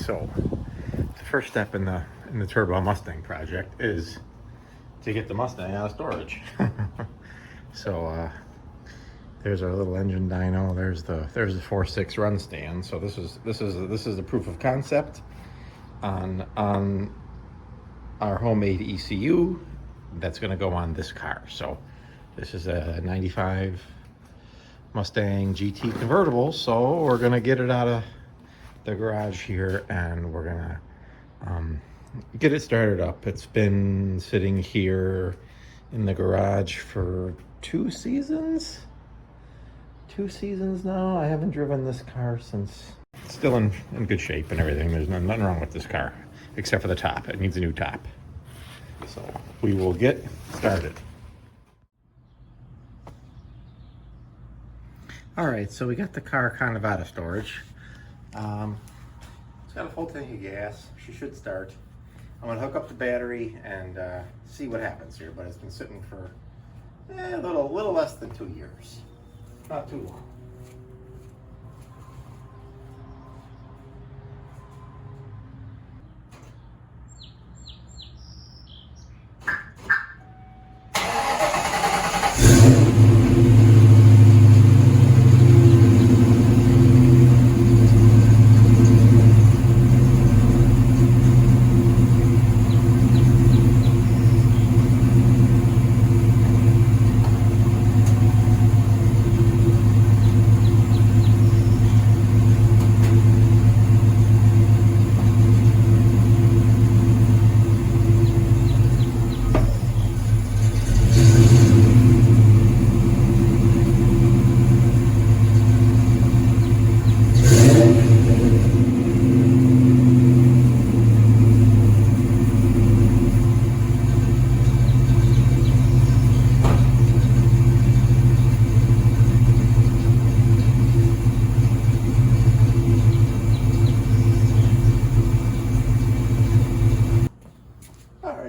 So the first step in the Turbo Mustang project is to get the Mustang out of storage. So there's our little engine dyno. There's the 4.6 run stand. So this is the proof of concept on our homemade ECU that's going to go on this car. So this is a 95 Mustang GT convertible. So we're going to get it out of the garage here and we're going to get it started up. It's been sitting here in the garage for two seasons now. I haven't driven this car since. It's still in good shape and everything. There's nothing wrong with this car except for the top. It needs a new top. So we will get started. All right, so we got the car kind of out of storage. It's got a full tank of gas. She should start. I'm gonna hook up the battery and see what happens here, but it's been sitting for a little less than 2 years. Not too long.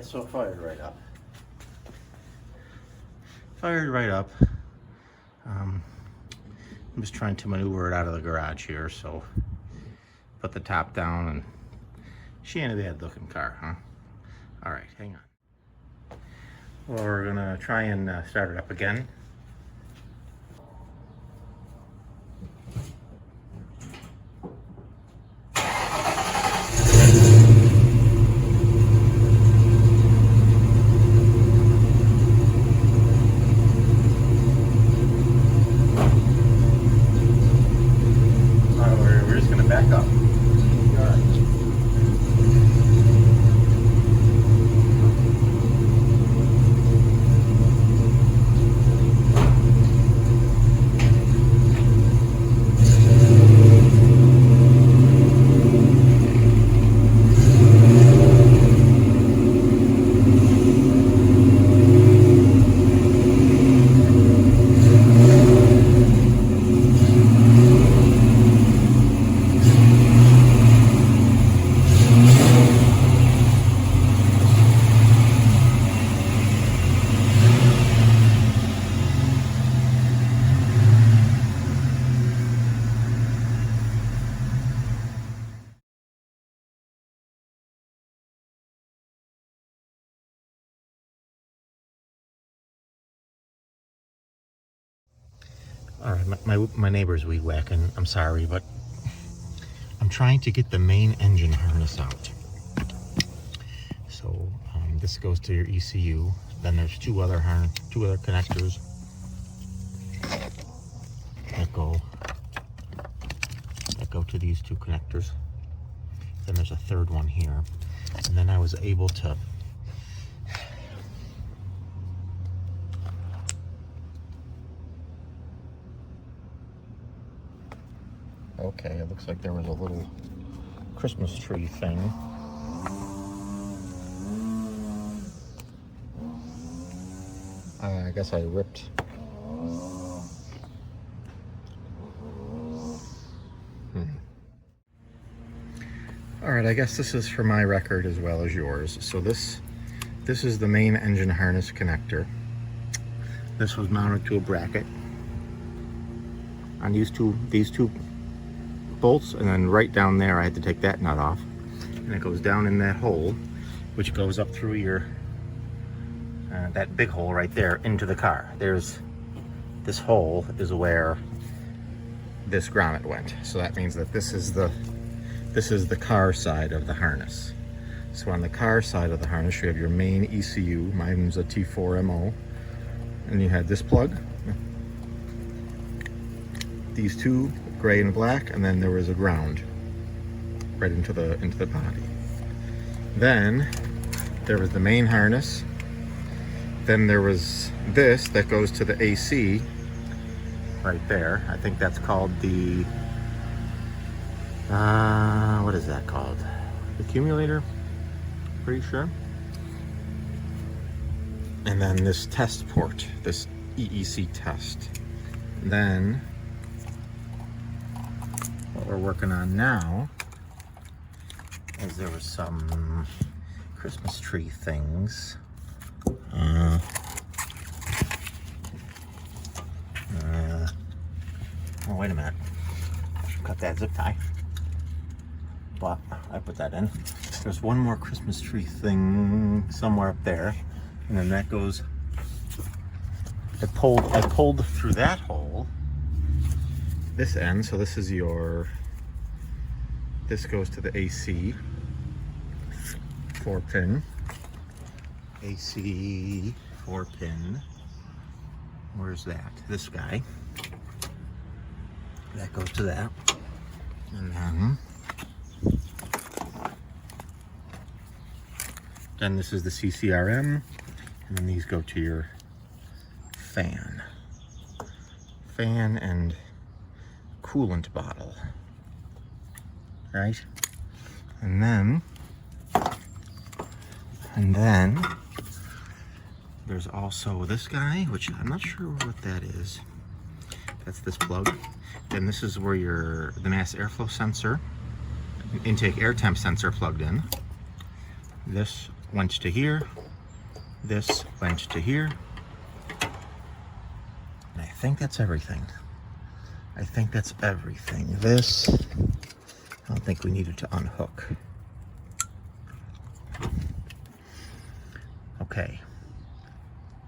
So fired right up. I'm just trying to maneuver it out of the garage here, so put the top down, and she ain't a bad looking car, huh? All right, hang on. Well, we're gonna try and start it up again. All right, my neighbor's weed whacking. I'm sorry, but I'm trying to get the main engine harness out. So this goes to your ECU. Then there's two other connectors that go to these two connectors. Then there's a third one here, and then I was able to okay, it looks like there was a little Christmas tree thing. I guess I ripped. All right, I guess this is for my record as well as yours. So this is the main engine harness connector. This was mounted to a bracket on these two bolts, and then right down there I had to take that nut off. and it goes down in that hole, which goes up through your that big hole right there into the car. There's this hole is where this grommet went. So that means that this is the car side of the harness. So on the car side of the harness, you have your main ECU. Mine's a T4MO, and you had this plug, these two, gray and black, and then there was a ground right into the body. Then there was the main harness. Then there was this that goes to the AC right there. I think that's called the what is that called? Accumulator, pretty sure. And then this test port, this EEC test. And then what we're working on now is there was some Christmas tree things. Oh, wait a minute. I should cut that zip tie. But I put that in. There's one more Christmas tree thing somewhere up there. And then that goes. I pulled through that hole. This end, so this is this goes to the AC 4-pin. AC 4-pin. Where's that? This guy. That goes to that. And then this is the CCRM. And then these go to your fan. Fan and coolant bottle. Right? And then there's also this guy, which I'm not sure what that is. That's this plug. Then this is where the mass airflow sensor, intake air temp sensor plugged in. This went to here. This went to here. And I think that's everything. This, I don't think we needed to unhook. Okay.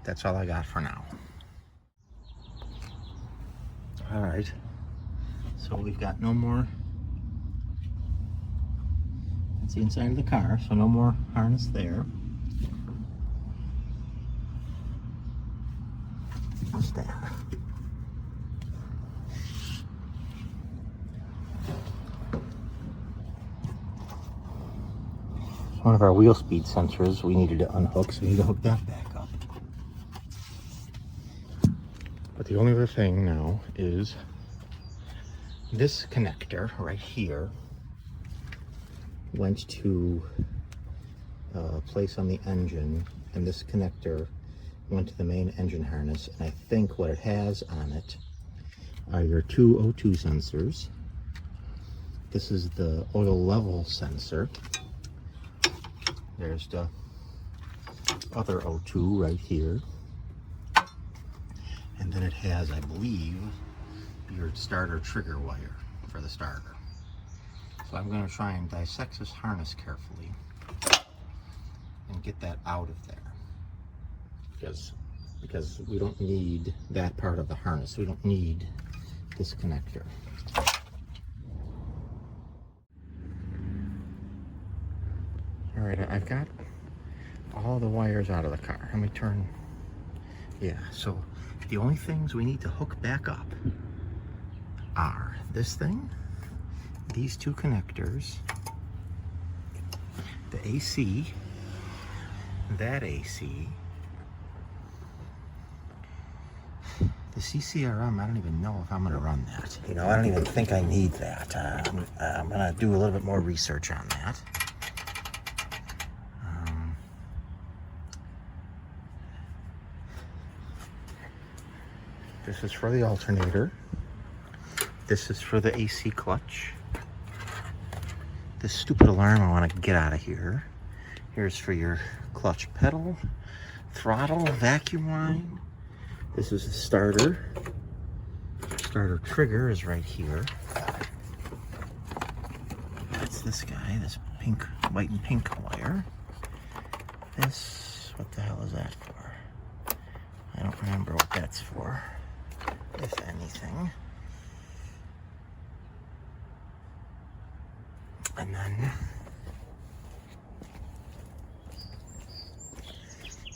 That's all I got for now. All right. So we've got no more. That's the inside of the car, so no more harness there. What's that? One of our wheel speed sensors we needed to unhook, so we need to hook that back up. But the only other thing now is this connector right here went to a place on the engine, and this connector went to the main engine harness. And I think what it has on it are your two O2 sensors. This is the oil level sensor. There's the other O2 right here. And then it has, I believe, your starter trigger wire for the starter. So I'm going to try and dissect this harness carefully and get that out of there. Because we don't need that part of the harness. We don't need this connector. All right, I've got all the wires out of the car. Let me turn. Yeah, so the only things we need to hook back up are this thing, these two connectors, the AC, that AC, the CCRM. I don't even know if I'm going to run that. You know, I don't even think I need that. I'm going to do a little bit more research on that. This is for the alternator. This is for the AC clutch. This stupid alarm, I want to get out of here. Here's for your clutch pedal, throttle, vacuum line. This is the starter. Starter trigger is right here. That's this guy, this pink white and pink wire. This, what the hell is that for? I don't remember what that's for, if anything. And then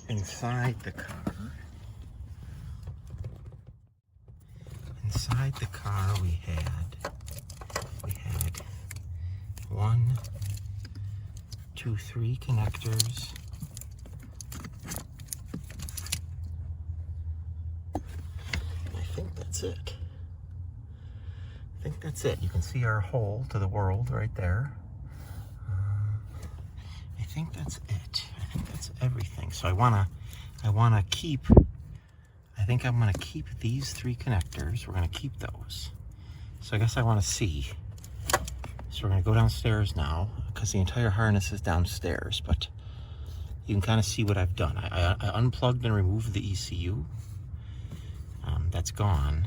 inside the car, we had 1, 2, 3 connectors. I think that's it. You can see our hole to the world right there. I think that's it. I think that's everything. So I wanna keep. I think I'm gonna keep these 3 connectors. We're gonna keep those. So I guess I want to see. So we're gonna go downstairs now because the entire harness is downstairs. But you can kind of see what I've done. I unplugged and removed the ECU. That's gone.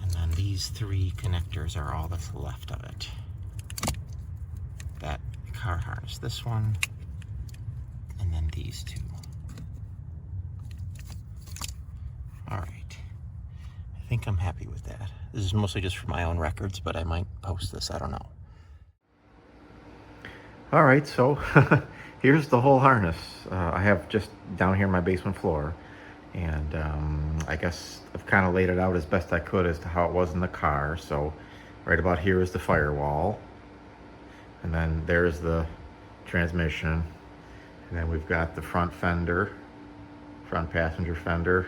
And then these 3 connectors are all that's left of it. That car harness, this one, and then these 2. All right. I think I'm happy with that. This is mostly just for my own records, but I might post this, I don't know. All right, so here's the whole harness. I have just down here my basement floor, and I guess I've kind of laid it out as best I could as to how it was in the car. So right about here is the firewall, and then there's the transmission, and then we've got the front fender, front passenger fender,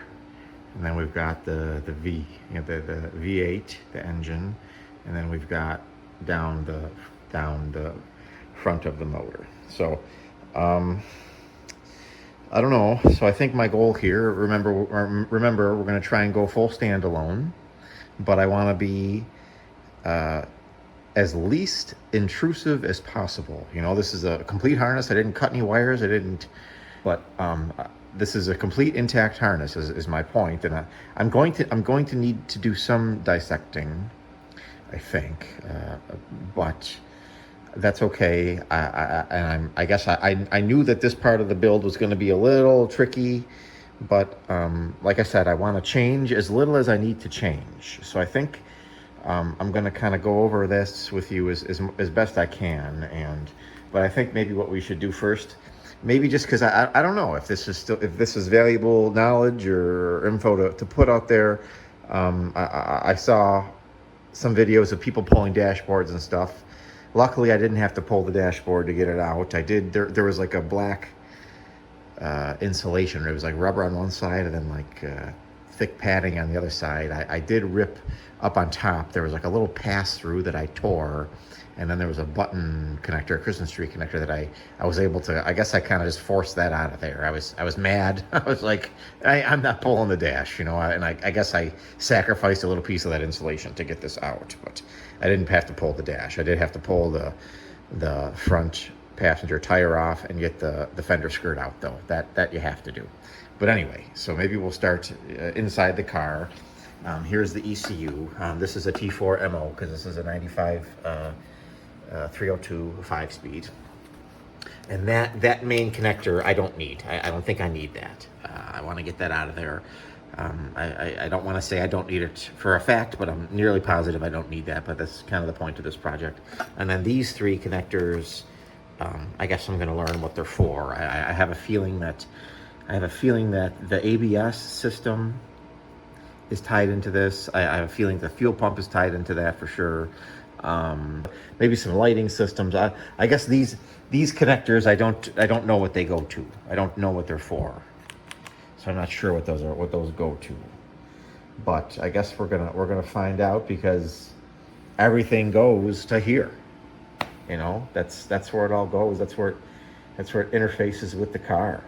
and then we've got the V8, the engine, and then we've got down the front of the motor. So I don't know. So I think my goal here, remember we're going to try and go full standalone, but I want to be as least intrusive as possible. You know, this is a complete harness. I didn't cut any wires. But this is a complete intact harness is my point. And I'm going to need to do some dissecting, I think, but that's okay. I guess I knew that this part of the build was going to be a little tricky, but like I said, I want to change as little as I need to change. So I think I'm going to kind of go over this with you as best I can. But I think maybe what we should do first, maybe just because I don't know if this is valuable knowledge or info to put out there. I saw some videos of people pulling dashboards and stuff. Luckily, I didn't have to pull the dashboard to get it out. I did. There was like a black insulation. It was like rubber on one side and then like thick padding on the other side. I did rip up on top. There was like a little pass-through that I tore, and then there was a button connector, a Christmas tree connector that I was able to, I guess I kind of just forced that out of there. I was mad. I was like, I'm not pulling the dash, you know, and I guess I sacrificed a little piece of that insulation to get this out, but I didn't have to pull the dash. I did have to pull the front passenger tire off and get the fender skirt out, though. That you have to do. But anyway, so maybe we'll start inside the car. Here's the ECU. This is a T4 MO because this is a 95 302 5-speed. And that main connector I don't need. I don't think I need that. I want to get that out of there. I don't want to say I don't need it for a fact, but I'm nearly positive I don't need that. But that's kind of the point of this project. And then these 3 connectors, I guess I'm going to learn what they're for. I have a feeling that the ABS system is tied into this. I have a feeling the fuel pump is tied into that for sure. Maybe some lighting systems. I guess these connectors, I don't know what they go to. I don't know what they're for. So I'm not sure what those go to. But I guess we're gonna find out, because everything goes to here. You know, that's where it all goes. That's where it interfaces with the car.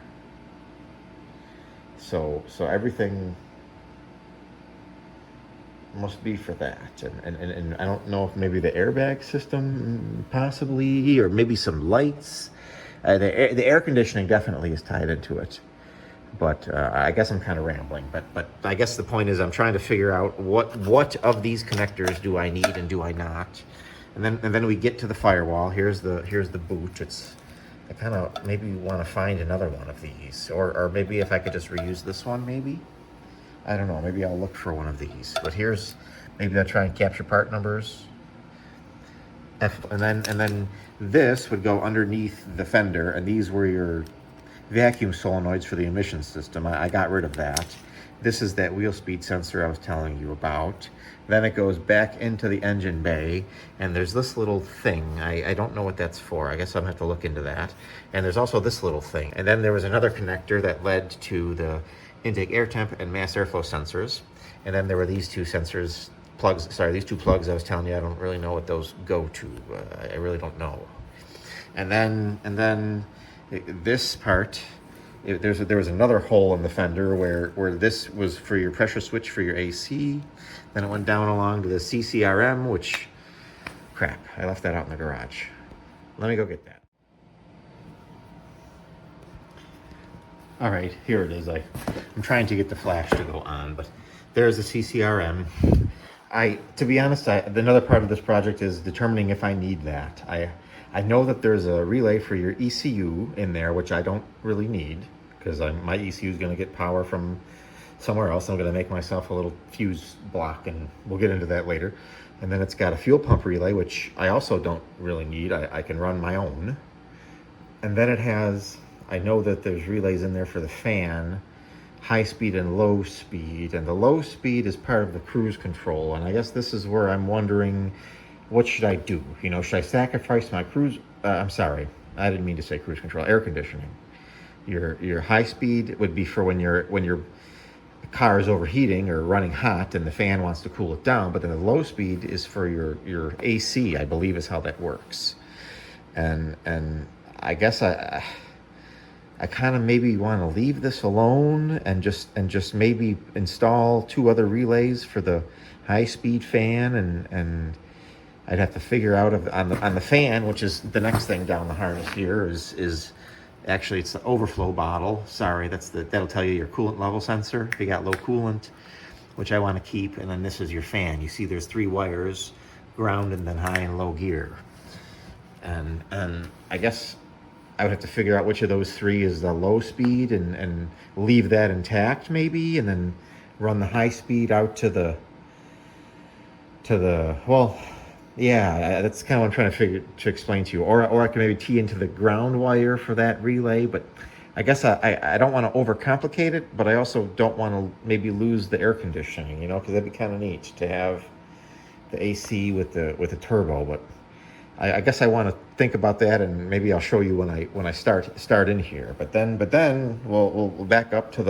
So everything must be for that, and I don't know if maybe the airbag system possibly, or maybe some lights. The air conditioning definitely is tied into it, but I guess I'm kind of rambling. But I guess the point is I'm trying to figure out what of these connectors do I need and do I not. then we get to the firewall. Here's the boot. I kind of maybe want to find another one of these, or maybe if I could just reuse this one, maybe. I don't know. Maybe I'll look for one of these. But maybe I'll try and capture part numbers. And then this would go underneath the fender, and these were your vacuum solenoids for the emission system. I got rid of that. This is that wheel speed sensor I was telling you about. Then it goes back into the engine bay, and there's this little thing. I don't know what that's for. I guess I'm gonna have to look into that. And there's also this little thing. And then there was another connector that led to the intake air temp and mass airflow sensors. And then there were these two sensors, these two plugs I was telling you. I don't really know what those go to. I really don't know. And then this part, there was another hole in the fender where this was for your pressure switch for your AC. Then it went down along to the CCRM, which, crap, I left that out in the garage. Let me go get that. All right, here it is. I'm trying to get the flash to go on, but there's the CCRM. To be honest, another part of this project is determining if I need that. I know that there's a relay for your ECU in there, which I don't really need, because my ECU is going to get power from somewhere else. I'm going to make myself a little fuse block, and we'll get into that later. And then it's got a fuel pump relay, which I also don't really need. I can run my own. And then it has, I know that there's relays in there for the fan, high speed and low speed. And the low speed is part of the cruise control. And I guess this is where I'm wondering, what should I do? You know, should I sacrifice my cruise? I'm sorry, I didn't mean to say cruise control. Air conditioning. Your high speed would be for when your car is overheating or running hot and the fan wants to cool it down. But then the low speed is for your AC, I believe is how that works. And I guess I kind of maybe want to leave this alone and just maybe install two other relays for the high speed fan, and I'd have to figure out on the fan, which is the next thing down the harness here, is actually it's the overflow bottle. Sorry, that'll tell you your coolant level sensor if you got low coolant, which I want to keep. And then this is your fan. You see there's 3 wires, ground and then high and low gear. And I guess I would have to figure out which of those 3 is the low speed and leave that intact maybe, and then run the high speed out to the well, yeah, that's kind of what I'm trying to explain to you. Or I can maybe tee into the ground wire for that relay, but I guess I don't want to overcomplicate it, but I also don't want to maybe lose the air conditioning, you know, because that'd be kind of neat to have the AC with the turbo. But I guess I want to think about that, and maybe I'll show you when I start in here. But then we'll back up to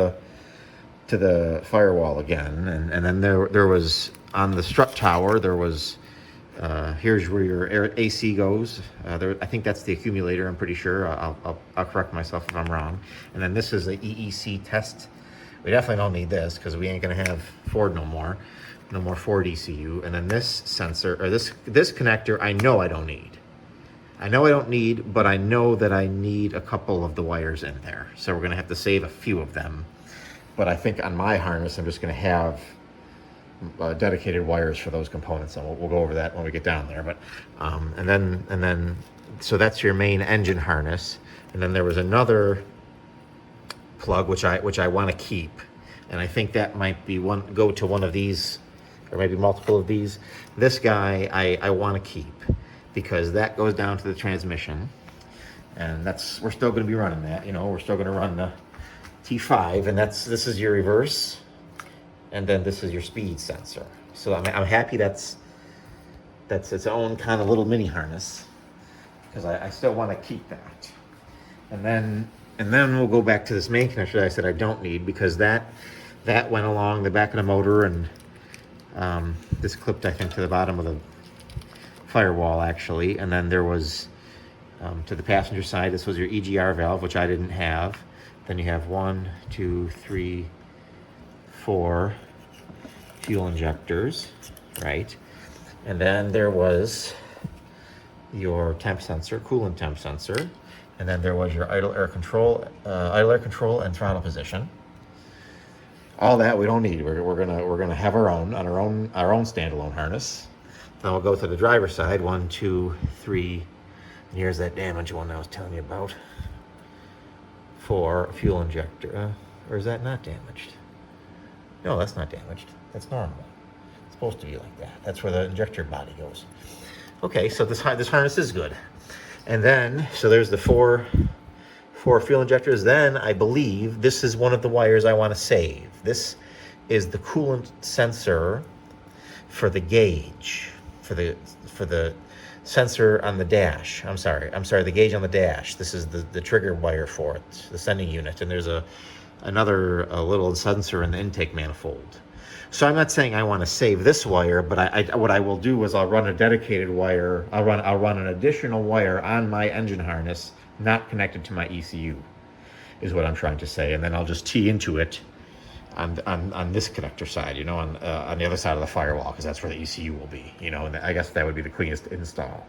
the firewall again, and then there was on the strut tower there was. Here's where your AC goes. I think that's the accumulator, I'm pretty sure. I'll correct myself if I'm wrong. And then this is the EEC test. We definitely don't need this because we ain't gonna have Ford no more Ford ECU. And then this sensor, or this connector, I know I don't need. But I know that I need a couple of the wires in there. So we're gonna have to save a few of them. But I think on my harness, I'm just gonna have dedicated wires for those components, and we'll go over that when we get down there. But and then so that's your main engine harness, and then there was another plug which I want to keep, and I think that might be go to one of these, or maybe multiple of these. This guy I want to keep because that goes down to the transmission, and we're still going to be running that. You know, we're still going to run the T5, and this is your reverse. And then this is your speed sensor. So I'm happy that's its own kind of little mini harness, because I still want to keep that. And then we'll go back to this main connector that I said I don't need, because that went along the back of the motor, and this clipped, I think, to the bottom of the firewall actually. And then there was to the passenger side, this was your EGR valve, which I didn't have. Then you have 1, 2, 3, 4 fuel injectors, right? And then there was your temp sensor, coolant temp sensor, and then there was your idle air control and throttle position. All that we don't need. We're gonna have our own standalone harness. Then we'll go to the driver's side. 1, 2, 3. And here's that damaged one I was telling you about. 4, fuel injector. Or is that not damaged? No, that's not damaged. That's normal. It's supposed to be like that. That's where the injector body goes. Okay, so this harness is good. And then, so there's the four fuel injectors. Then I believe this is one of the wires I want to save. This is the coolant sensor for the gauge, for the sensor on the dash. I'm sorry, the gauge on the dash. This is the trigger wire for it, the sending unit. And there's another little sensor in the intake manifold. So I'm not saying I want to save this wire, but what I will do is I'll run a dedicated wire. I'll run an additional wire on my engine harness, not connected to my ECU, is what I'm trying to say. And then I'll just tee into it on this connector side, you know, on the other side of the firewall, because that's where the ECU will be, you know. And I guess that would be the cleanest install.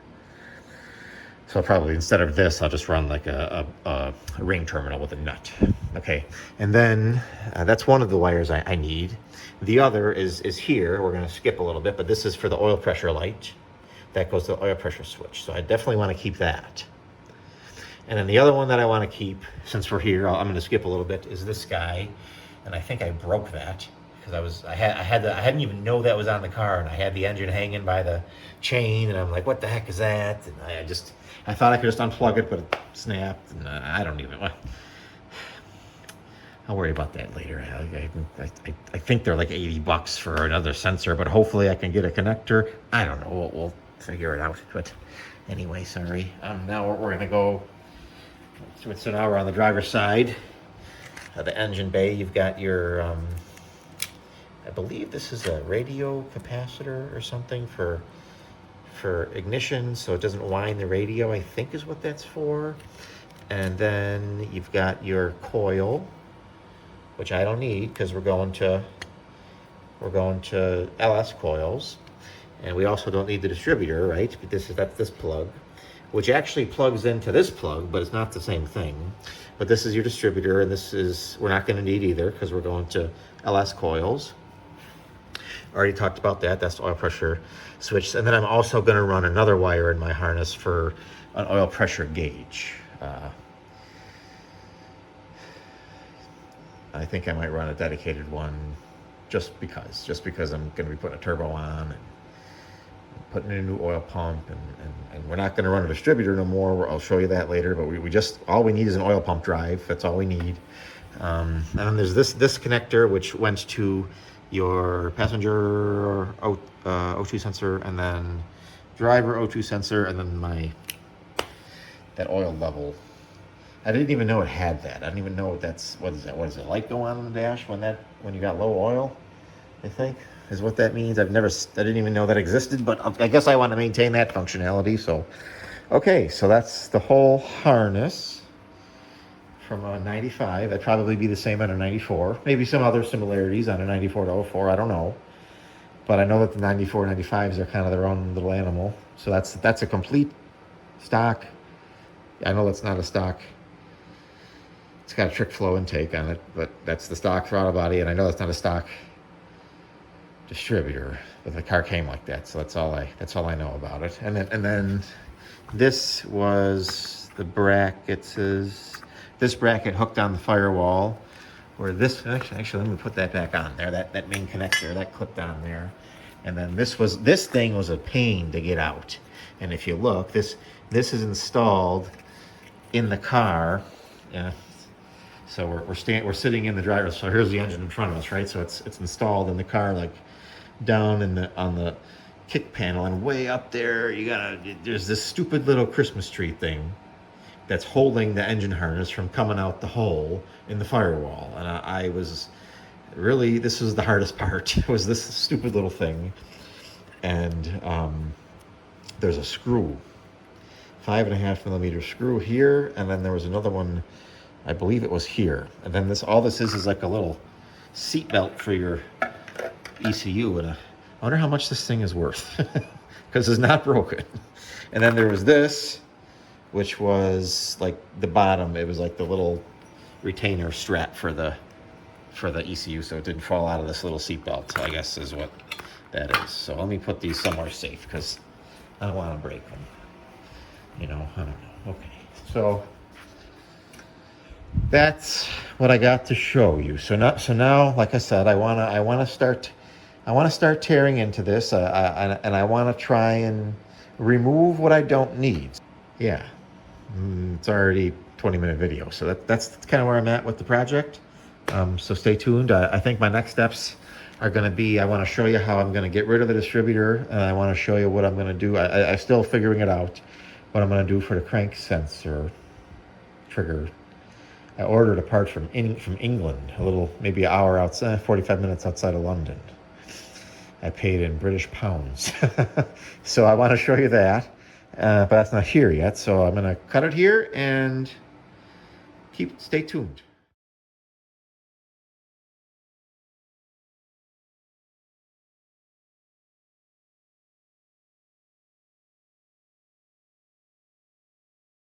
So probably instead of this, I'll just run like a ring terminal with a nut. Okay, and then that's one of the wires I need. The other is here. We're going to skip a little bit, but this is for the oil pressure light. That goes to the oil pressure switch. So I definitely want to keep that. And then the other one that I want to keep, since we're here, I'm going to skip a little bit, is this guy. And I think I broke that because I hadn't even know that was on the car, and I had the engine hanging by the chain, and I'm like, what the heck is that? And I thought I could just unplug it, but it snapped, and I don't even. I'll worry about that later. I think they're like $80 for another sensor, but hopefully I can get a connector. I don't know. We'll figure it out. But anyway, sorry. Now we're going to go. So now we're on the driver's side. The engine bay. You've got your. I believe this is a radio capacitor or something for ignition, so it doesn't whine the radio. I think is what that's for. And then you've got your coil, which I don't need because we're going to LS coils, and we also don't need the distributor, right? But that's this plug, which actually plugs into this plug, but it's not the same thing. But this is your distributor, and we're not going to need either because we're going to LS coils. Already talked about that. That's the oil pressure switch, and then I'm also going to run another wire in my harness for an oil pressure gauge. I think I might run a dedicated one just because I'm going to be putting a turbo on and putting in a new oil pump, and we're not going to run a distributor no more. I'll show you that later, but we just, all we need is an oil pump drive. That's all we need. And then there's this connector, which went to your passenger O2 sensor, and then driver O2 sensor, and then that oil level. I didn't even know it had that. I didn't even know what is that? What does the light go on the dash when you got low oil? I think is what that means. I didn't even know that existed, but I guess I want to maintain that functionality. So, okay, so that's the whole harness from a 95. That'd probably be the same on a 94. Maybe some other similarities on a 94 to 04. I don't know, but I know that the 94, 95s are kind of their own little animal. So that's a complete stock. I know that's not a stock. It's got a trick flow intake on it, but that's the stock throttle body, and I know that's not a stock distributor, but the car came like that, so that's all I know about it. And then this was the brackets. This bracket hooked on the firewall, where this actually let me put that back on there. That main connector that clipped on there, and then this thing was a pain to get out. And if you look, this is installed in the car. Yeah. So we're sitting in the driver's. So here's the engine in front of us, right? So it's installed in the car, like down on the kick panel, and way up there there's this stupid little Christmas tree thing that's holding the engine harness from coming out the hole in the firewall. And I was really, this was the hardest part. Was this stupid little thing, and there's a screw, 5.5 millimeter screw here, and then there was another one. I believe it was here. And then all this is like a little seat belt for your ECU. And I wonder how much this thing is worth because it's not broken. And then there was this, which was like the bottom. It was like the little retainer strap for the ECU, so it didn't fall out of this little seat belt, I guess is what that is. So let me put these somewhere safe because I don't want to break them. You know, I don't know. Okay, so that's what I got to show you. So now, like I said, I wanna start tearing into this, and I want to try and remove what I don't need. Yeah, it's already 20-minute video, so that's kind of where I'm at with the project. So stay tuned. I think my next steps are going to be, I want to show you how I'm going to get rid of the distributor, and I want to show you what I'm going to do. I'm still figuring it out, what I'm going to do for the crank sensor trigger. I ordered a part from England, a little, maybe an hour outside, 45 minutes outside of London. I paid in British pounds. So I want to show you that, but that's not here yet. So I'm going to cut it here and stay tuned.